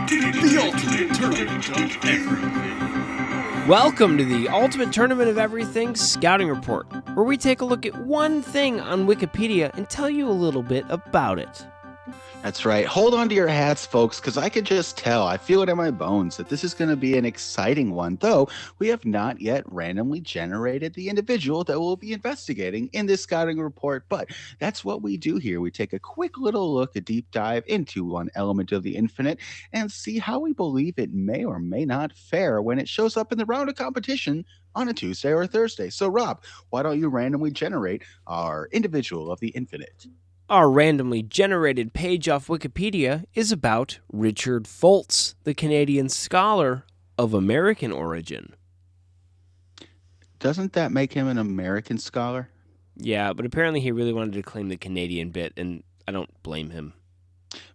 The ultimate tournament of everything. Welcome to the Ultimate Tournament of Everything Scouting Report, where we take a look at one thing on Wikipedia and tell you a little bit about it. That's right. Hold on to your hats, folks, because I could just tell, I feel it in my bones, that this is going to be an exciting one, though we have not yet randomly generated the individual that we'll be investigating in this scouting report. But that's what we do here. We take a quick little look, a deep dive into one element of the infinite, and see how we believe it may or may not fare when it shows up in the round of competition on a Tuesday or a Thursday. So, Rob, why don't you randomly generate our individual of the infinite? Our randomly generated page off Wikipedia is about Richard Foltz, the Canadian scholar of American origin. Doesn't that make him an American scholar? Yeah, but apparently he really wanted to claim the Canadian bit, and I don't blame him.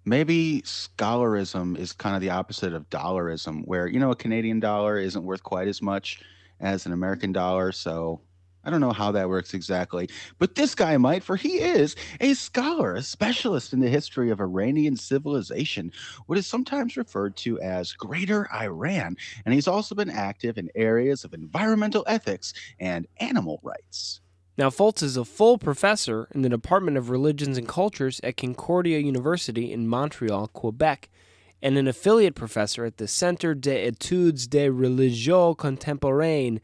Maybe scholarism is kind of the opposite of dollarism, where, a Canadian dollar isn't worth quite as much as an American dollar. So I don't know how that works exactly, but this guy might, for he is a scholar, a specialist in the history of Iranian civilization, what is sometimes referred to as Greater Iran. And he's also been active in areas of environmental ethics and animal rights. Now, Foltz is a full professor in the Department of Religions and Cultures at Concordia University in Montreal, Quebec, and an affiliate professor at the Centre des Études des Religions Contemporaines,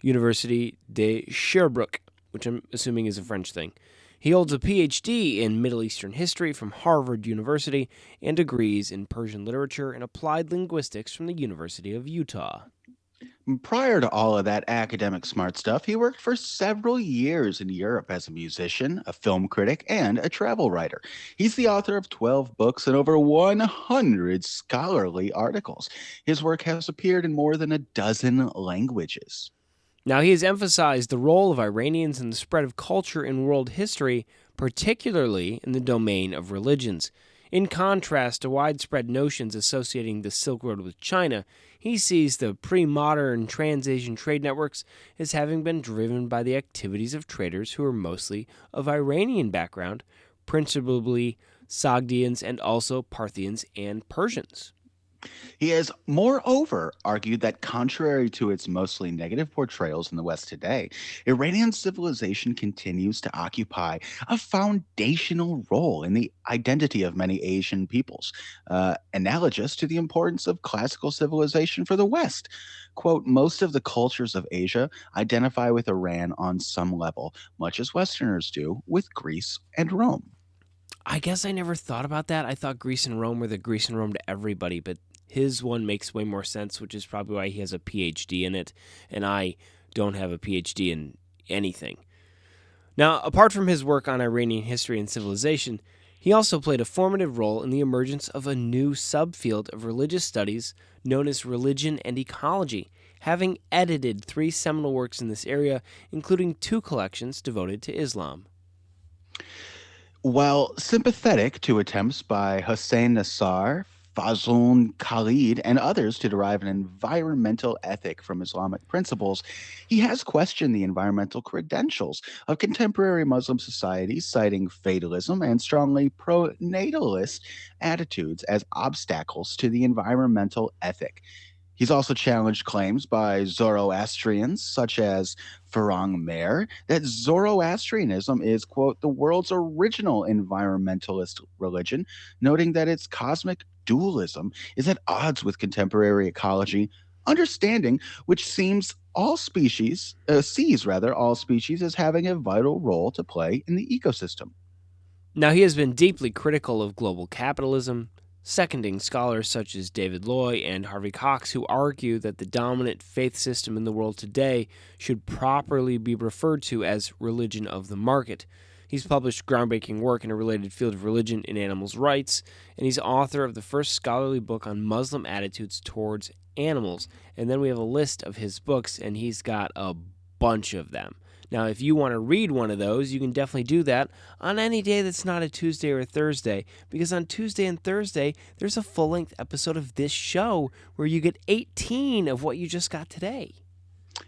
University de Sherbrooke, which I'm assuming is a French thing. He holds a PhD in Middle Eastern history from Harvard University and degrees in Persian literature and applied linguistics from the University of Utah. Prior to all of that academic smart stuff, he worked for several years in Europe as a musician, a film critic, and a travel writer. He's the author of 12 books and over 100 scholarly articles. His work has appeared in more than a dozen languages. Now, he has emphasized the role of Iranians in the spread of culture in world history, particularly in the domain of religions. In contrast to widespread notions associating the Silk Road with China, he sees the pre-modern trans-Asian trade networks as having been driven by the activities of traders who are mostly of Iranian background, principally Sogdians and also Parthians and Persians. He has, moreover, argued that contrary to its mostly negative portrayals in the West today, Iranian civilization continues to occupy a foundational role in the identity of many Asian peoples, analogous to the importance of classical civilization for the West. Quote, most of the cultures of Asia identify with Iran on some level, much as Westerners do with Greece and Rome. I guess I never thought about that. I thought Greece and Rome were the Greece and Rome to everybody, but his one makes way more sense, which is probably why he has a PhD in it, and I don't have a PhD in anything. Now, apart from his work on Iranian history and civilization, he also played a formative role in the emergence of a new subfield of religious studies known as religion and ecology, having edited 3 seminal works in this area, including 2 collections devoted to Islam. While sympathetic to attempts by Hossein Nassar, Fazlun Khalid, and others to derive an environmental ethic from Islamic principles, he has questioned the environmental credentials of contemporary Muslim societies, citing fatalism and strongly pro-natalist attitudes as obstacles to the environmental ethic. He's also challenged claims by Zoroastrians, such as Farang Mehr, that Zoroastrianism is, quote, the world's original environmentalist religion, noting that its cosmic dualism is at odds with contemporary ecology, understanding which sees all species as having a vital role to play in the ecosystem. Now, he has been deeply critical of global capitalism, seconding scholars such as David Loy and Harvey Cox, who argue that the dominant faith system in the world today should properly be referred to as religion of the market. He's published groundbreaking work in a related field of religion and animals' rights, and he's author of the first scholarly book on Muslim attitudes towards animals. And then we have a list of his books, and he's got a bunch of them. Now, if you want to read one of those, you can definitely do that on any day that's not a Tuesday or a Thursday, because on Tuesday and Thursday, there's a full-length episode of this show where you get 18 of what you just got today.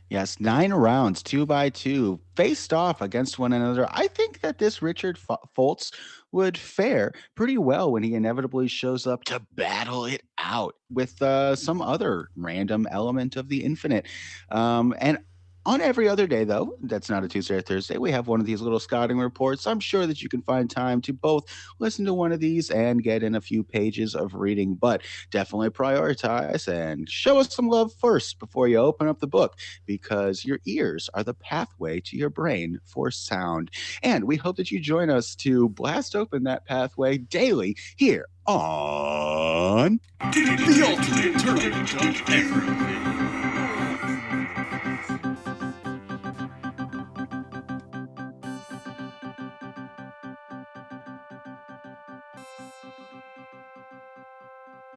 Yes, 9 rounds, 2 by 2, faced off against one another. I think that this Richard Foltz would fare pretty well when he inevitably shows up to battle it out. out with some other random element of the infinite. And on every other day, though, that's not a Tuesday or Thursday, we have one of these little scouting reports. I'm sure that you can find time to both listen to one of these and get in a few pages of reading, but definitely prioritize and show us some love first before you open up the book, because your ears are the pathway to your brain for sound. And we hope that you join us to blast open that pathway daily here on The ultimate tournament of everything.